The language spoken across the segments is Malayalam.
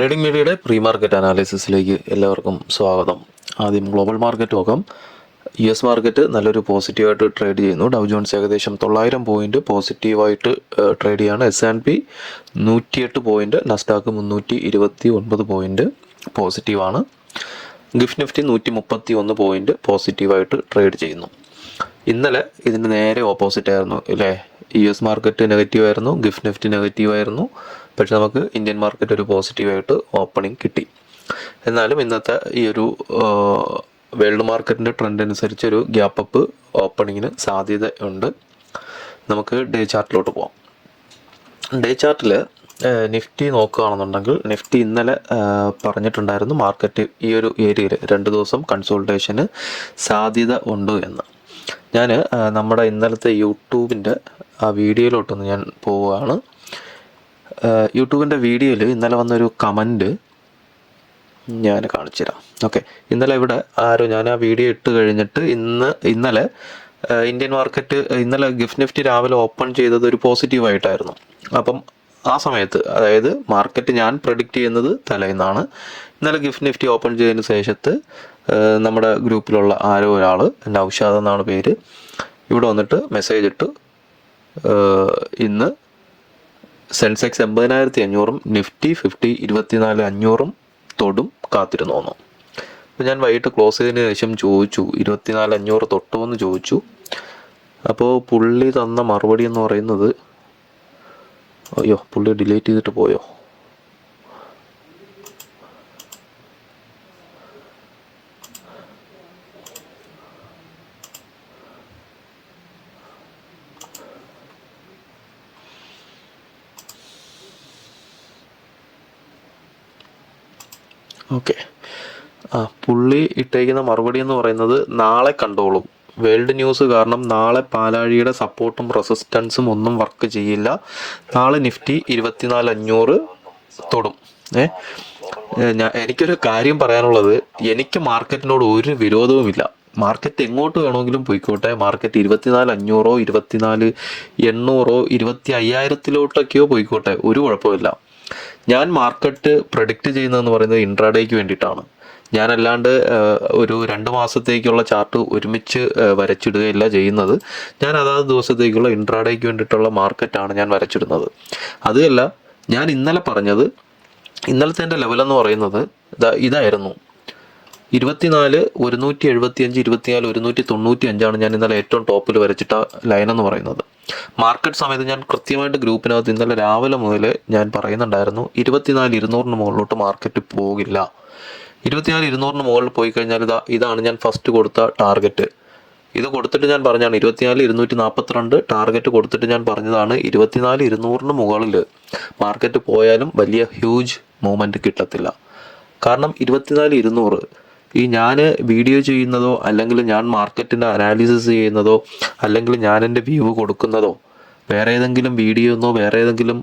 ട്രേഡിംഗ് മീഡിയയുടെ പ്രീ മാർക്കറ്റ് അനാലിസിസിലേക്ക് എല്ലാവർക്കും സ്വാഗതം. ആദ്യം ഗ്ലോബൽ മാർക്കറ്റ് നോക്കാം. US മാർക്കറ്റ് നല്ലൊരു പോസിറ്റീവായിട്ട് ട്രേഡ് ചെയ്യുന്നു. ഡൗ ജോൺസ് ഏകദേശം 900 പോയിന്റ് പോസിറ്റീവായിട്ട് ട്രേഡ് ചെയ്യാണ്. S&P 108 പോയിന്റ്, നസ്ഡാക്ക് 329 പോയിന്റ് പോസിറ്റീവാണ്. ഗിഫ്റ്റ് നിഫ്റ്റി 131 പോയിന്റ് പോസിറ്റീവായിട്ട് ട്രേഡ് ചെയ്യുന്നു. ഇന്നലെ ഇതിന് നേരെ ഓപ്പോസിറ്റ് ആയിരുന്നു അല്ലേ. US മാർക്കറ്റ് നെഗറ്റീവ് ആയിരുന്നു, ഗിഫ്റ്റ് നിഫ്റ്റി നെഗറ്റീവ് ആയിരുന്നു. പക്ഷെ നമുക്ക് ഇന്ത്യൻ മാർക്കറ്റ് ഒരു പോസിറ്റീവായിട്ട് ഓപ്പണിംഗ് കിട്ടി. എന്നാലും ഇന്നത്തെ ഈ ഒരു വേൾഡ് മാർക്കറ്റിൻ്റെ ട്രെൻഡ് അനുസരിച്ച് ഒരു ഗ്യാപ്പ് അപ്പ് ഓപ്പണിങ്ങിന് സാധ്യത ഉണ്ട്. നമുക്ക് ഡേ ചാർട്ടിലോട്ട് പോകാം. ഡേ ചാർട്ടിൽ നിഫ്റ്റി നോക്കുകയാണെന്നുണ്ടെങ്കിൽ നിഫ്റ്റി ഇന്നലെ പറഞ്ഞിട്ടുണ്ടായിരുന്നു മാർക്കറ്റ് ഈ ഒരു ഏരിയയിൽ 2 ദിവസം കൺസോൾട്ടേഷന് സാധ്യത ഉണ്ട് എന്ന്. ഞാൻ നമ്മുടെ ഇന്നലത്തെ യൂട്യൂബിൻ്റെ ആ വീഡിയോയിലോട്ടൊന്ന് ഞാൻ പോവുകയാണ്. യൂട്യൂബിൻ്റെ വീഡിയോയിൽ ഇന്നലെ വന്നൊരു കമൻറ്റ് ഞാൻ കാണിച്ചു തരാം. ഓക്കെ, ഇന്നലെ ഇവിടെ ആരോ, ഞാൻ ആ വീഡിയോ ഇട്ട് കഴിഞ്ഞിട്ട് ഇന്നലെ ഇന്ത്യൻ മാർക്കറ്റ്, ഇന്നലെ ഗിഫ്റ്റ് നിഫ്റ്റി രാവിലെ ഓപ്പൺ ചെയ്തത് ഒരു പോസിറ്റീവായിട്ടായിരുന്നു. അപ്പം ആ സമയത്ത്, അതായത് മാർക്കറ്റ് ഞാൻ പ്രഡിക്റ്റ് ചെയ്യുന്നത് തലേന്നാണ്. ഇന്നലെ ഗിഫ്റ്റ് നിഫ്റ്റി ഓപ്പൺ ചെയ്തതിന് ശേഷത്ത് നമ്മുടെ ഗ്രൂപ്പിലുള്ള ആരോ ഒരാൾ, നൗഷാദ് എന്നാണ് പേര്, ഇവിടെ വന്നിട്ട് മെസ്സേജ് ഇട്ട് ഇന്ന് സെൻസെക്സ് 80,500 നിഫ്റ്റി 24,500 തൊടും കാത്തിരുന്നു തോന്നുന്നു. അപ്പോൾ ഞാൻ വൈകിട്ട് ക്ലോസ് ചെയ്തതിന് ശേഷം ചോദിച്ചു 24,500 തൊട്ടോ എന്ന് ചോദിച്ചു. അപ്പോൾ പുള്ളി തന്ന മറുപടി എന്ന് പറയുന്നത്, അയ്യോ പുള്ളി ഡിലീറ്റ് ചെയ്തിട്ട് പോയോ, ഓക്കെ. പുള്ളി ഇട്ടേക്കുന്ന മറുപടി എന്ന് പറയുന്നത്, നാളെ കണ്ടോളൂ, വേൾഡ് ന്യൂസ് കാരണം നാളെ പാലാഴിയുടെ സപ്പോർട്ടും റെസിസ്റ്റൻസും ഒന്നും വർക്ക് ചെയ്യില്ല, നാളെ നിഫ്റ്റി 24,500 തൊടും. എനിക്കൊരു കാര്യം പറയാനുള്ളത്, എനിക്ക് മാർക്കറ്റിനോട് ഒരു വിരോധവുമില്ല. മാർക്കറ്റ് എങ്ങോട്ട് വേണമെങ്കിലും പോയിക്കോട്ടെ. മാർക്കറ്റ് 24,500 24,800 25,000 പോയിക്കോട്ടെ, ഒരു കുഴപ്പമില്ല. ഞാൻ മാർക്കറ്റ് പ്രഡിക്റ്റ് ചെയ്യുന്നതെന്ന് പറയുന്നത് ഇൻട്രാഡേക്ക് വേണ്ടിയിട്ടാണ്. ഞാനല്ലാണ്ട് ഒരു 2 മാസത്തേക്കുള്ള ചാർട്ട് ഒരുമിച്ച് വരച്ചിടുകയല്ല ചെയ്യുന്നത്. ഞാൻ അതാത് ദിവസത്തേക്കുള്ള ഇൻട്രാഡേക്ക് വേണ്ടിയിട്ടുള്ള മാർക്കറ്റാണ് ഞാൻ വരച്ചിടുന്നത്. അതുമല്ല, ഞാൻ ഇന്നലെ പറഞ്ഞത്, ഇന്നലത്തെ എൻ്റെ ലെവലെന്ന് പറയുന്നത് ഇതായിരുന്നു. 24,175 24,195 ഞാൻ ഇന്നലെ ഏറ്റവും ടോപ്പിൽ വരച്ചിട്ട ലൈൻ എന്ന് പറയുന്നത്. മാർക്കറ്റ് സമയത്ത് ഞാൻ കൃത്യമായിട്ട് ഗ്രൂപ്പിനകത്ത് ഇന്നലെ രാവിലെ മുതൽ ഞാൻ പറയുന്നുണ്ടായിരുന്നു 24,200 മുകളിലോട്ട് മാർക്കറ്റ് പോകില്ല. 24,200 മുകളിൽ പോയി കഴിഞ്ഞാൽ ഇതാണ് ഞാൻ ഫസ്റ്റ് കൊടുത്ത ടാർഗറ്റ്. ഇത് കൊടുത്തിട്ട് ഞാൻ പറഞ്ഞാണ് 24,242 ടാർഗറ്റ് കൊടുത്തിട്ട് ഞാൻ പറഞ്ഞതാണ് 24,200 മുകളിൽ മാർക്കറ്റ് പോയാലും വലിയ ഹ്യൂജ് മൂവ്മെൻറ്റ് കിട്ടത്തില്ല. കാരണം 24,200 ഈ ഞാൻ വീഡിയോ ചെയ്യുന്നതോ, അല്ലെങ്കിൽ ഞാൻ മാർക്കറ്റിൻ്റെ അനാലിസിസ് ചെയ്യുന്നതോ, അല്ലെങ്കിൽ ഞാൻ എൻ്റെ വ്യൂ കൊടുക്കുന്നതോ വേറെ ഏതെങ്കിലും വീഡിയോന്നോ വേറെ ഏതെങ്കിലും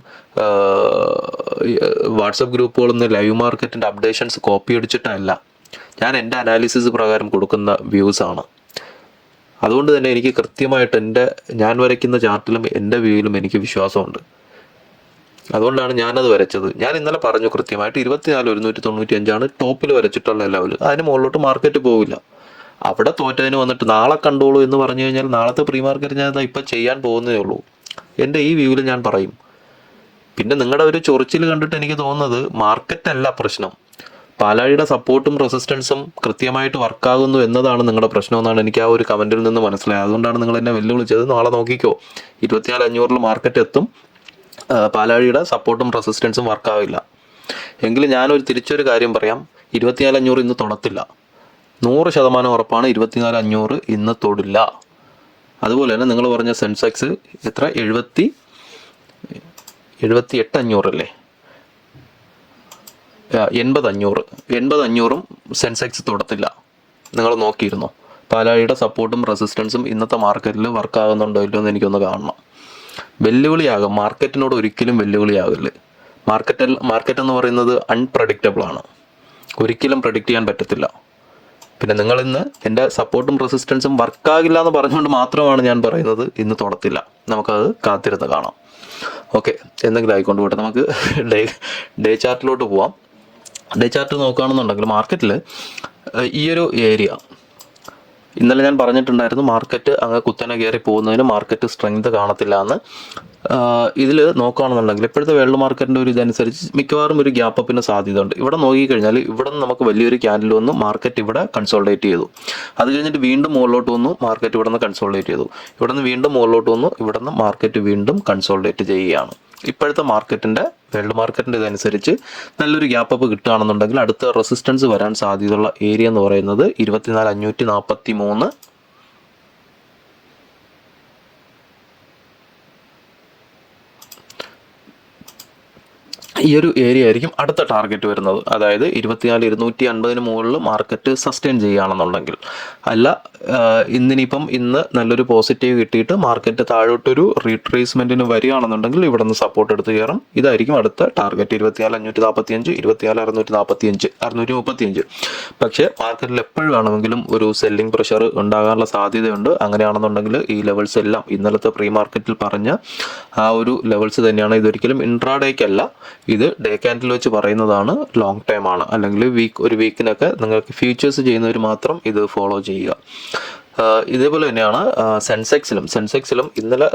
വാട്സപ്പ് ഗ്രൂപ്പുകളൊന്നും ലൈവ് മാർക്കറ്റിൻ്റെ അപ്ഡേഷൻസ് കോപ്പി അടിച്ചിട്ടല്ല. ഞാൻ എൻ്റെ അനാലിസിസ് പ്രകാരം കൊടുക്കുന്ന വ്യൂസാണ്. അതുകൊണ്ട് തന്നെ എനിക്ക് കൃത്യമായിട്ട് ഞാൻ വരയ്ക്കുന്ന ചാർട്ടിലും എൻ്റെ വ്യൂവിലും എനിക്ക് വിശ്വാസമുണ്ട്. അതുകൊണ്ടാണ് ഞാനത് വരച്ചത്. ഞാൻ ഇന്നലെ പറഞ്ഞു കൃത്യമായിട്ട് 24,195 ടോപ്പിൽ വരച്ചിട്ടുള്ള ലെവൽ. അതിന് മുകളിലോട്ട് മാർക്കറ്റ് പോവില്ല. അവിടെ തോറ്റതിന് വന്നിട്ട് നാളെ കണ്ടോളൂ എന്ന് പറഞ്ഞു കഴിഞ്ഞാൽ നാളത്തെ പ്രീ മാർക്കറ്റ് ഞാൻ ഇപ്പം ചെയ്യാൻ പോകുന്നതേ ഉള്ളൂ. എൻ്റെ ഈ വ്യൂവിൽ ഞാൻ പറയും. പിന്നെ നിങ്ങളുടെ ഒരു ചൊറിച്ചിൽ കണ്ടിട്ട് എനിക്ക് തോന്നുന്നത് മാർക്കറ്റല്ല പ്രശ്നം, പാലാഴിയുടെ സപ്പോർട്ടും റെസിസ്റ്റൻസും കൃത്യമായിട്ട് വർക്കാകുന്നു എന്നതാണ് നിങ്ങളുടെ പ്രശ്നമെന്നാണ് എനിക്ക് ആ ഒരു കമൻറ്റിൽ നിന്ന് മനസ്സിലായത്. അതുകൊണ്ടാണ് നിങ്ങൾ എന്നെ വെല്ലുവിളിച്ചത്. നാളെ നോക്കിക്കോ, 24,500 മാർക്കറ്റ് എത്തും, പാലാഴിയുടെ സപ്പോർട്ടും റെസിസ്റ്റൻസും വർക്കാവില്ല. എങ്കിലും ഞാനൊരു തിരിച്ചൊരു കാര്യം പറയാം, 24,500 ഇന്ന് തൊടത്തില്ല. 100% ഉറപ്പാണ് 24,500 ഇന്ന് തൊടില്ല. അതുപോലെ തന്നെ നിങ്ങൾ പറഞ്ഞ സെൻസെക്സ് എത്ര, 78,500 അല്ലേ, 80,500 സെൻസെക്സ് തൊടത്തില്ല. നിങ്ങൾ നോക്കിയിരുന്നോ? പാലാഴിയുടെ സപ്പോർട്ടും റെസിസ്റ്റൻസും ഇന്നത്തെ മാർക്കറ്റിൽ വർക്കാകുന്നുണ്ടോ ഇല്ലോ എന്ന് എനിക്കൊന്ന് കാണണം. വെല്ലുവിളിയാകും, മാർക്കറ്റിനോട് ഒരിക്കലും വെല്ലുവിളിയാകില്ല. മാർക്കറ്റ് എന്ന് പറയുന്നത് അൺപ്രഡിക്റ്റബിൾ ആണ്, ഒരിക്കലും പ്രഡിക്റ്റ് ചെയ്യാൻ പറ്റത്തില്ല. പിന്നെ നിങ്ങൾ ഇന്ന് എൻ്റെ സപ്പോർട്ടും റെസിസ്റ്റൻസും വർക്കാകില്ല എന്ന് പറഞ്ഞുകൊണ്ട് മാത്രമാണ് ഞാൻ പറയുന്നത് ഇന്ന് തൊടത്തില്ല. നമുക്കത് കാത്തിരുന്ന് കാണാം. ഓക്കെ, എന്തെങ്കിലും ആയിക്കൊണ്ട് പോട്ടെ. നമുക്ക് ഡേ ചാർട്ടിലോട്ട് പോവാം. ഡേ ചാർട്ട് നോക്കുകയാണെന്നുണ്ടെങ്കിൽ മാർക്കറ്റിൽ ഈ ഒരു ഏരിയ ഇന്നലെ ഞാൻ പറഞ്ഞിട്ടുണ്ടായിരുന്നു, മാർക്കറ്റ് അങ്ങ് കുത്തനെ കയറി പോകുന്നതിന് മാർക്കറ്റ് സ്ട്രെങ്ത് കാണത്തില്ല എന്ന്. ഇതിൽ നോക്കുകയാണെന്നുണ്ടെങ്കിൽ ഇപ്പോഴത്തെ വേൾഡ് മാർക്കറ്റിൻ്റെ ഒരു ഇതനുസരിച്ച് മിക്കവാറും ഒരു ഗ്യാപ്പ് അപ്പിന് സാധ്യത ഉണ്ട്. ഇവിടെ നോക്കിക്കഴിഞ്ഞാൽ ഇവിടെ നിന്ന് നമുക്ക് വലിയൊരു ക്യാൻഡിൽ വന്നു, മാർക്കറ്റ് ഇവിടെ കൺസോൾഡേറ്റ് ചെയ്തു. അത് കഴിഞ്ഞിട്ട് വീണ്ടും മുകളിലോട്ട് വന്നു, മാർക്കറ്റ് ഇവിടെ നിന്ന് കൺസോൾഡേറ്റ് ചെയ്തു. ഇവിടെ നിന്ന് വീണ്ടും മുകളിലോട്ട് വന്നു, ഇവിടെ നിന്ന് മാർക്കറ്റ് വീണ്ടും കൺസോൾഡേറ്റ് ചെയ്യുകയാണ്. ഇപ്പോഴത്തെ മാർക്കറ്റിൻ്റെ വേൾഡ് മാർക്കറ്റിൻ്റെ ഇതനുസരിച്ച് നല്ലൊരു ഗ്യാപ്പ് അപ്പ് കിട്ടുകയാണെന്നുണ്ടെങ്കിൽ അടുത്ത റെസിസ്റ്റൻസ് വരാൻ സാധ്യതയുള്ള ഏരിയ എന്ന് പറയുന്നത് 24,543, ഈ ഒരു ഏരിയ ആയിരിക്കും അടുത്ത ടാർഗറ്റ് വരുന്നത്. അതായത് 24,250 മുകളിൽ മാർക്കറ്റ് സസ്റ്റെയിൻ ചെയ്യുകയാണെന്നുണ്ടെങ്കിൽ. അല്ല, ഇന്ന് നല്ലൊരു പോസിറ്റീവ് കിട്ടിയിട്ട് മാർക്കറ്റ് താഴോട്ടൊരു റീട്രേസ്മെൻറ്റിന് വരികയാണെന്നുണ്ടെങ്കിൽ ഇവിടെ നിന്ന് സപ്പോർട്ട് എടുത്ത് കയറും. ഇതായിരിക്കും അടുത്ത ടാർഗറ്റ് 24,545, 24,645, 635. പക്ഷേ മാർക്കറ്റിൽ എപ്പോഴും വേണമെങ്കിലും ഒരു സെല്ലിംഗ് പ്രഷർ ഉണ്ടാകാനുള്ള സാധ്യതയുണ്ട്. അങ്ങനെയാണെന്നുണ്ടെങ്കിൽ ഈ ലെവൽസ് എല്ലാം ഇന്നലത്തെ പ്രീ മാർക്കറ്റിൽ പറഞ്ഞ ആ ഒരു ലെവൽസ് തന്നെയാണ്. ഇതൊരിക്കലും ഇൻട്രാഡേക്കല്ല, ഇത് ഡേ ക്യാൻഡിൽ വെച്ച് പറയുന്നതാണ്, ലോങ് ടൈം ആണ്. അല്ലെങ്കിൽ ഒരു വീക്കിനൊക്കെ നിങ്ങൾക്ക് ഫ്യൂച്ചേഴ്സ് ചെയ്യുന്നവർ മാത്രം ഇത് ഫോളോ ചെയ്യുക. ഇതേപോലെ തന്നെയാണ് സെൻസെക്സിലും ഇന്നലെ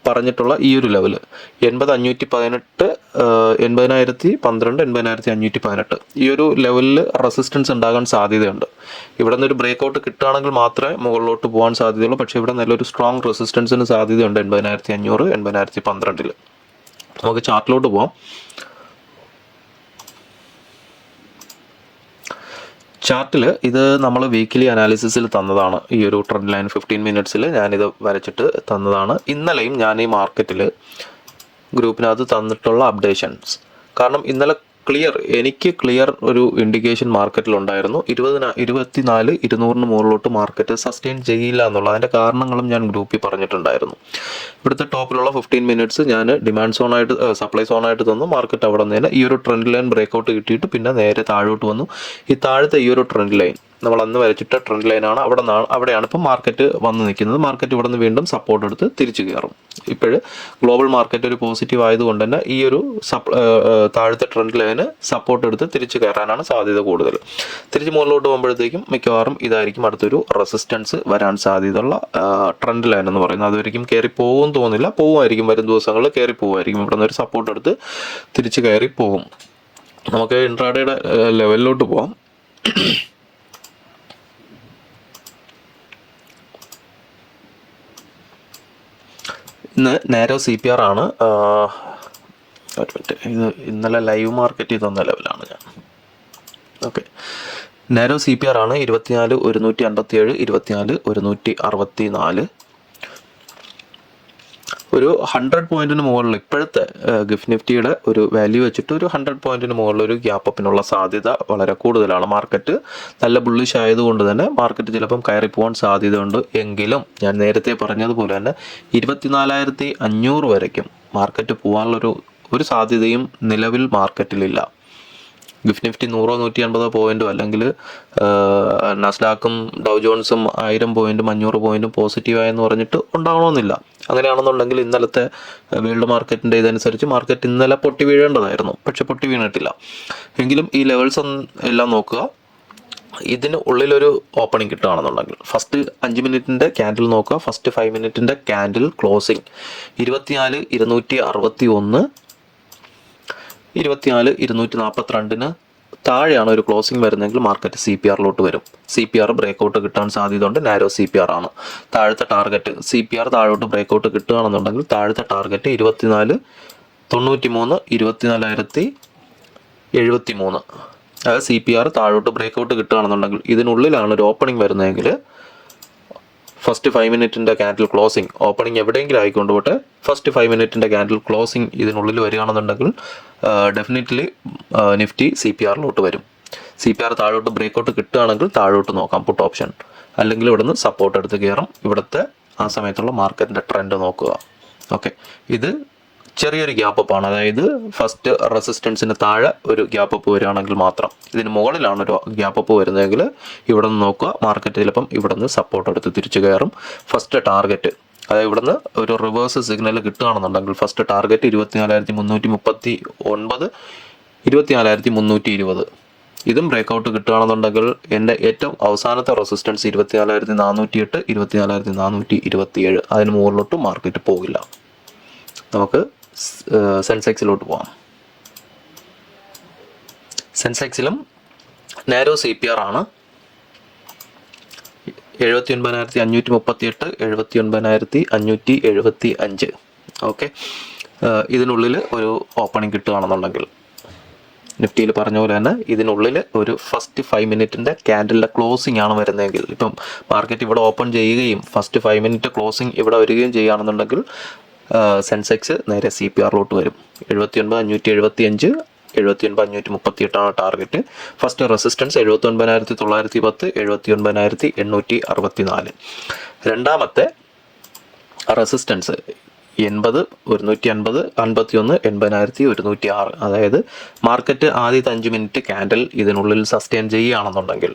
പറഞ്ഞിട്ടുള്ള ഈ ഒരു ലെവല് 80,518, 80,012, 80,518 ഈ ഒരു ലെവലിൽ റെസിസ്റ്റൻസ് ഉണ്ടാകാൻ സാധ്യതയുണ്ട്. ഇവിടെ നിന്നൊരു ബ്രേക്ക് ഔട്ട് കിട്ടുകയാണെങ്കിൽ മാത്രമേ മുകളിലോട്ട് പോകാൻ സാധ്യതയുള്ളൂ. പക്ഷേ ഇവിടെ നല്ലൊരു സ്ട്രോങ് റെസിസ്റ്റൻസിന് സാധ്യതയുണ്ട് 80,500, 80,012. നമുക്ക് ചാർട്ടിലോട്ട് പോവാം. ചാർട്ടിൽ ഇത് നമ്മൾ വീക്കിലി അനാലിസിസിൽ തന്നതാണ്. ഈ ഒരു ട്രെൻഡ് ലൈൻ 15 മിനിറ്റ്സിൽ ഞാനിത് വരച്ചിട്ട് തന്നതാണ്. ഇന്നലെയും ഞാൻ ഈ മാർക്കറ്റിൽ ഗ്രൂപ്പിനകത്ത് തന്നിട്ടുള്ള അപ്ഡേഷൻസ്. കാരണം ഇന്നലെ എനിക്ക് ക്ലിയർ ഒരു ഇൻഡിക്കേഷൻ മാർക്കറ്റിലുണ്ടായിരുന്നു. 24,200 മുകളിലോട്ട് മാർക്കറ്റ് സസ്റ്റെയിൻ ചെയ്യില്ല എന്നുള്ള അതിൻ്റെ കാരണങ്ങളും ഞാൻ ഗ്രൂപ്പിൽ പറഞ്ഞിട്ടുണ്ടായിരുന്നു. ഇവിടുത്തെ ടോപ്പിലുള്ള 15 മിനിറ്റ്സ് ഞാൻ ഡിമാൻഡ് സോണായിട്ട് സപ്ലൈ സോണായിട്ട് തന്നു. മാർക്കറ്റ് അവിടെ നിന്ന് ഈ ഒരു ട്രെൻഡ് ലൈൻ ബ്രേക്കൗട്ട് കിട്ടിയിട്ട് പിന്നെ നേരെ താഴോട്ട് വന്നു. ഈ താഴത്തെ ഈ ഒരു ട്രെൻഡ് ലൈൻ നമ്മൾ അന്ന് വരച്ചിട്ട ട്രെൻഡ് ലൈനാണ്. അവിടെയാണ് ഇപ്പോൾ മാർക്കറ്റ് വന്ന് നിൽക്കുന്നത്. മാർക്കറ്റ് ഇവിടെ നിന്ന് വീണ്ടും സപ്പോർട്ട് എടുത്ത് തിരിച്ചു കയറും. ഇപ്പോഴ് ഗ്ലോബൽ മാർക്കറ്റ് ഒരു പോസിറ്റീവ് ആയതുകൊണ്ട് തന്നെ ഈ ഒരു താഴത്തെ ട്രെൻഡ് ലൈന് സപ്പോർട്ട് എടുത്ത് തിരിച്ചു കയറാനാണ് സാധ്യത കൂടുതൽ. തിരിച്ച് മുകളിലോട്ട് പോകുമ്പോഴത്തേക്കും മിക്കവാറും ഇതായിരിക്കും അടുത്തൊരു റെസിസ്റ്റൻസ് വരാൻ സാധ്യതയുള്ള ട്രെൻഡ് ലൈൻ എന്ന് പറയുന്നത്. അതുവരെയും കയറി പോകും തോന്നില്ല, പോകുമായിരിക്കും, വരും ദിവസങ്ങളിൽ കയറി പോകുമായിരിക്കും. ഇവിടെ നിന്ന് ഒരു സപ്പോർട്ട് എടുത്ത് തിരിച്ച് കയറി പോകും. നമുക്ക് ഇൻട്രാഡേയുടെ ലെവലിലോട്ട് പോകാം. ഇന്ന് നാരോ CPR ആണ്. ഇത് ഇന്നലെ ലൈവ് മാർക്കറ്റിൽ തന്ന ലെവലാണ് ഞാൻ. ഓക്കെ, നാരോ CPR ആണ് 24,157, 24,164. ഒരു 100 പോയിന്റിന് മുകളിൽ ഇപ്പോഴത്തെ ഗിഫ്റ്റ് നിഫ്റ്റിയുടെ ഒരു വാല്യൂ വെച്ചിട്ട് ഒരു 100 പോയിന്റിന് മുകളിൽ ഒരു ഗ്യാപ്പ് അപ്പിനുള്ള സാധ്യത വളരെ കൂടുതലാണ്. മാർക്കറ്റ് നല്ല ബുള്ളിഷ് ആയതുകൊണ്ട് തന്നെ മാർക്കറ്റ് ചിലപ്പം കയറി പോകാൻ സാധ്യതയുണ്ട്. എങ്കിലും ഞാൻ നേരത്തെ പറഞ്ഞതുപോലെ തന്നെ 24,500 വരയ്ക്കും മാർക്കറ്റ് പോകാനുള്ളൊരു സാധ്യതയും നിലവിൽ മാർക്കറ്റിലില്ല. ഗിഫ്റ്റ് നിഫ്റ്റി 100, 150 പോയിന്റോ അല്ലെങ്കിൽ നസ്ഡാക്കും ഡൗ ജോൺസും 1000 പോയിന്റും 500 പോയിന്റും പോസിറ്റീവായെന്ന് പറഞ്ഞിട്ട് ഉണ്ടാവണമെന്നില്ല. അങ്ങനെയാണെന്നുണ്ടെങ്കിൽ ഇന്നലത്തെ വേൾഡ് മാർക്കറ്റിൻ്റെ ഇതനുസരിച്ച് മാർക്കറ്റ് ഇന്നലെ പൊട്ടി വീഴേണ്ടതായിരുന്നു. പക്ഷെ പൊട്ടി വീണിട്ടില്ല. എങ്കിലും ഈ ലെവൽസ് എല്ലാം നോക്കുക. ഇതിന് ഉള്ളിലൊരു ഓപ്പണിംഗ് കിട്ടുകയാണെന്നുണ്ടെങ്കിൽ ഫസ്റ്റ് 5 മിനിറ്റിൻ്റെ ക്യാൻഡിൽ നോക്കുക. ഫസ്റ്റ് 5 മിനിറ്റിൻ്റെ ക്യാൻഡിൽ ക്ലോസിംഗ് 24,261, 24,242 താഴെയാണ് ഒരു ക്ലോസിംഗ് വരുന്നതെങ്കിൽ മാർക്കറ്റ് CPRലോട്ട് വരും. CPR ബ്രേക്കൗട്ട് കിട്ടാൻ സാധ്യതയുണ്ട്. നാരോ CPR ആണ് താഴത്തെ ടാർഗറ്റ്. CPR താഴോട്ട് ബ്രേക്കൗട്ട് കിട്ടുകയാണെന്നുണ്ടെങ്കിൽ താഴത്തെ ടാർഗറ്റ് 24,93, 24,073. അതായത് CPR താഴോട്ട് ബ്രേക്കൗട്ട് കിട്ടുകയാണെന്നുണ്ടെങ്കിൽ ഇതിനുള്ളിലാണ് ഒരു ഓപ്പണിംഗ് വരുന്നതെങ്കിൽ ഫസ്റ്റ് 5 മിനിറ്റിൻ്റെ ക്യാൻഡിൽ ക്ലോസിംഗ്, ഓപ്പണിംഗ് എവിടെയെങ്കിലും ആയിക്കൊണ്ടുപോട്ടെ, ഫസ്റ്റ് 5 മിനിറ്റിൻ്റെ ക്യാൻഡിൽ ക്ലോസിംഗ് ഇതിനുള്ളിൽ വരികയാണെന്നുണ്ടെങ്കിൽ ഡെഫിനറ്റ്ലി നിഫ്റ്റി CPRലോട്ട് വരും. CPR താഴോട്ട് ബ്രേക്കൗട്ട് കിട്ടുകയാണെങ്കിൽ താഴോട്ട് നോക്കാം പുട്ട് ഓപ്ഷൻ. അല്ലെങ്കിൽ ഇവിടെ നിന്ന് സപ്പോർട്ട് എടുത്ത് കയറും. ഇവിടുത്തെ ആ സമയത്തുള്ള മാർക്കറ്റിൻ്റെ ട്രെൻഡ് നോക്കുക. ഓക്കെ, ഇത് ചെറിയൊരു ഗ്യാപ്പ് അപ്പാണ്. അതായത് ഫസ്റ്റ് റെസിസ്റ്റൻസിന് താഴെ ഒരു ഗ്യാപ്പ് അപ്പ് വരികയാണെങ്കിൽ മാത്രം. ഇതിന് മുകളിലാണ് ഒരു ഗ്യാപ്പ് അപ്പ് വരുന്നതെങ്കിൽ ഇവിടെ നിന്ന് നോക്കുക. മാർക്കറ്റ് ചിലപ്പം ഇവിടെ നിന്ന് സപ്പോർട്ട് എടുത്ത് തിരിച്ചു കയറും. ഫസ്റ്റ് ടാർഗറ്റ്, അതായത് ഇവിടെ നിന്ന് ഒരു റിവേഴ്സ് സിഗ്നൽ കിട്ടുകയാണെന്നുണ്ടെങ്കിൽ ഫസ്റ്റ് ടാർഗറ്റ് 24,339, 24,320. ഇതും ബ്രേക്കൗട്ട് കിട്ടുകയാണെന്നുണ്ടെങ്കിൽ എൻ്റെ ഏറ്റവും അവസാനത്തെ റെസിസ്റ്റൻസ് 24,408, 24,427. അതിന് മുകളിലോട്ട് മാർക്കറ്റ് പോകില്ല. നമുക്ക് സെൻസെക്സിലോട്ട് പോകാം. സെൻസെക്സിലും നാരോ CPR ആണ്. 79,538, 79,575. ഓക്കെ, ഇതിനുള്ളിൽ ഒരു ഓപ്പണിംഗ് കിട്ടുകയാണെന്നുണ്ടെങ്കിൽ, നിഫ്റ്റിയിൽ പറഞ്ഞ പോലെ തന്നെ ഇതിനുള്ളിൽ ഒരു ഫസ്റ്റ് 5 മിനിറ്റിൻ്റെ ക്യാൻഡലിൻ്റെ ക്ലോസിംഗ് ആണ് വരുന്നതെങ്കിൽ, ഇപ്പം മാർക്കറ്റ് ഇവിടെ ഓപ്പൺ ചെയ്യുകയും ഫസ്റ്റ് 5 മിനിറ്റ് ക്ലോസിംഗ് ഇവിടെ വരികയും ചെയ്യുകയാണെന്നുണ്ടെങ്കിൽ സെൻസെക്സ് നേരെ CPRലോട്ട് വരും. 79,575, 79,538 ടാർഗറ്റ്. First resistance 79,910, 79,864. രണ്ടാമത്തെ റെസിസ്റ്റൻസ് 80, 150, 51, 80,106. അതായത് മാർക്കറ്റ് ആദ്യത്തെ 5 മിനിറ്റ് ക്യാൻഡൽ ഇതിനുള്ളിൽ സസ്റ്റെയിൻ ചെയ്യുകയാണെന്നുണ്ടെങ്കിൽ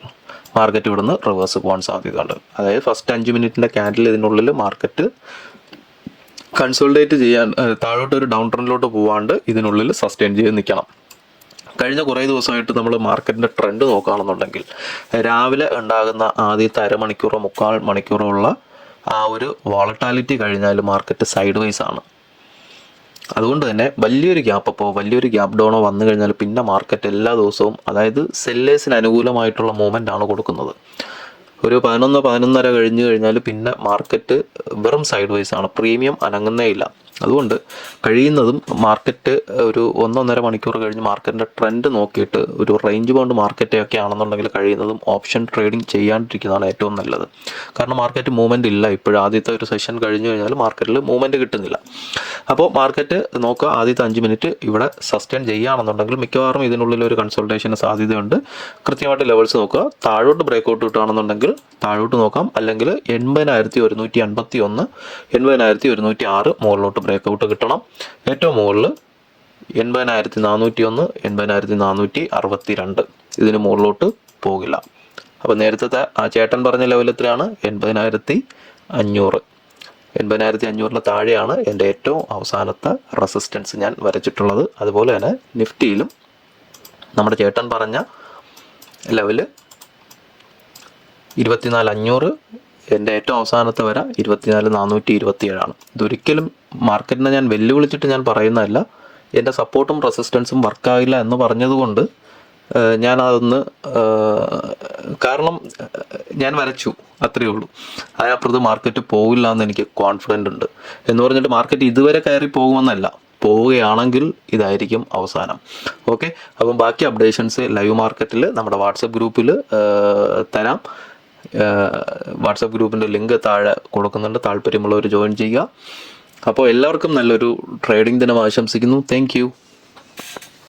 മാർക്കറ്റ് ഇവിടുന്ന് റിവേഴ്സ് പോകാൻ സാധ്യതയുണ്ട്. അതായത് ഫസ്റ്റ് 5 മിനിറ്റിൻ്റെ ക്യാൻഡൽ ഇതിനുള്ളിൽ മാർക്കറ്റ് കൺസോൾഡേറ്റ് ചെയ്യാൻ, താഴോട്ട് ഒരു ഡൗൺ ട്രെൻഡിലോട്ട് പോകാണ്ട് ഇതിനുള്ളിൽ സസ്റ്റെയിൻ ചെയ്ത് നിൽക്കണം. കഴിഞ്ഞ കുറേ ദിവസമായിട്ട് നമ്മൾ മാർക്കറ്റിൻ്റെ ട്രെൻഡ് നോക്കുകയാണെന്നുണ്ടെങ്കിൽ രാവിലെ ഉണ്ടാകുന്ന ആദ്യത്തെ അരമണിക്കൂറോ 3/4 മണിക്കൂറോ ഉള്ള ആ ഒരു വോളറ്റാലിറ്റി കഴിഞ്ഞാൽ മാർക്കറ്റ് സൈഡ് വൈസ് ആണ്. അതുകൊണ്ട് തന്നെ വലിയൊരു ഗ്യാപ്പ് ഡൗണോ വന്നു കഴിഞ്ഞാൽ പിന്നെ മാർക്കറ്റ് എല്ലാ ദിവസവും, അതായത് സെല്ലേഴ്സിന് അനുകൂലമായിട്ടുള്ള മൂവ്മെൻ്റ് ആണ് കൊടുക്കുന്നത്. ഒരു 11-11:30 കഴിഞ്ഞ് കഴിഞ്ഞാൽ പിന്നെ മാർക്കറ്റ് വെറും സൈഡ് വൈസ് ആണ്, പ്രീമിയം അനങ്ങുന്നേ ഇല്ല. അതുകൊണ്ട് കഴിയുന്നതും മാർക്കറ്റ് ഒരു 1-1.5 മണിക്കൂർ കഴിഞ്ഞ് മാർക്കറ്റിൻ്റെ ട്രെൻഡ് നോക്കിയിട്ട് ഒരു റേഞ്ച് ബൗണ്ട് മാർക്കറ്റൊക്കെ ആണെന്നുണ്ടെങ്കിൽ കഴിയുന്നതും ഓപ്ഷൻ ട്രേഡിംഗ് ചെയ്യാണ്ടിരിക്കുന്നതാണ് ഏറ്റവും നല്ലത്. കാരണം മാർക്കറ്റ് മൂവ്മെൻറ്റ് ഇല്ല. ഇപ്പോഴും ആദ്യത്തെ ഒരു സെഷൻ കഴിഞ്ഞ് കഴിഞ്ഞാൽ മാർക്കറ്റിൽ മൂവ്മെൻറ്റ് കിട്ടുന്നില്ല. അപ്പോൾ മാർക്കറ്റ് നോക്കുക, ആദ്യത്തെ 5 മിനിറ്റ് ഇവിടെ സസ്റ്റെയിൻ ചെയ്യുകയാണെന്നുണ്ടെങ്കിൽ മിക്കവാറും ഇതിനുള്ളിൽ ഒരു കൺസൾട്ടേഷന് സാധ്യതയുണ്ട്. കൃത്യമായിട്ട് ലെവൽസ് നോക്കുക. താഴോട്ട് ബ്രേക്കൗട്ട് കിട്ടുകയാണെന്നുണ്ടെങ്കിൽ താഴോട്ട് നോക്കാം. അല്ലെങ്കിൽ 80,151, 80,106 മുകളിലോട്ട് ബ്രേക്കൗട്ട് കിട്ടണം. ഏറ്റവും മുകളിൽ 80,401, 80,462. ഇതിന് മുകളിലോട്ട് പോകില്ല. അപ്പോൾ നേരത്തെ ആ ചേട്ടൻ പറഞ്ഞ ലെവൽ എത്രയാണ്? 80,500. 80,500 താഴെയാണ് എൻ്റെ ഏറ്റവും അവസാനത്തെ റെസിസ്റ്റൻസ് ഞാൻ വരച്ചിട്ടുള്ളത്. അതുപോലെ തന്നെ നിഫ്റ്റിയിലും നമ്മുടെ ചേട്ടൻ പറഞ്ഞ ലെവല് 24,500. എൻ്റെ ഏറ്റവും അവസാനത്തെ വര 24,427. ഇതൊരിക്കലും മാർക്കറ്റിനെ ഞാൻ വെല്ലുവിളിച്ചിട്ട് ഞാൻ പറയുന്നതല്ല. എൻ്റെ സപ്പോർട്ടും റെസിസ്റ്റൻസും വർക്കാകില്ല എന്ന് പറഞ്ഞതുകൊണ്ട് ഞാനതൊന്ന്, കാരണം ഞാൻ വരച്ചു, അത്രയേ ഉള്ളൂ. അതിനപ്പുറത്ത് മാർക്കറ്റ് പോകില്ല എന്ന് എനിക്ക് കോൺഫിഡൻ്റ് ഉണ്ട്. എന്ന് പറഞ്ഞിട്ട് മാർക്കറ്റ് ഇതുവരെ കയറി പോകുമെന്നല്ല, പോവുകയാണെങ്കിൽ ഇതായിരിക്കും അവസാനം. ഓക്കെ, അപ്പം ബാക്കി അപ്ഡേഷൻസ് ലൈവ് മാർക്കറ്റിൽ നമ്മുടെ വാട്സപ്പ് ഗ്രൂപ്പിൽ തരാം. വാട്സപ്പ് ഗ്രൂപ്പിൻ്റെ ലിങ്ക് താഴെ കൊടുക്കുന്നുണ്ട്, താല്പര്യമുള്ളവർ ജോയിൻ ചെയ്യുക. അപ്പോൾ എല്ലാവർക്കും നല്ലൊരു ട്രേഡിംഗ് ദിനം ആശംസിക്കുന്നു. Thank you.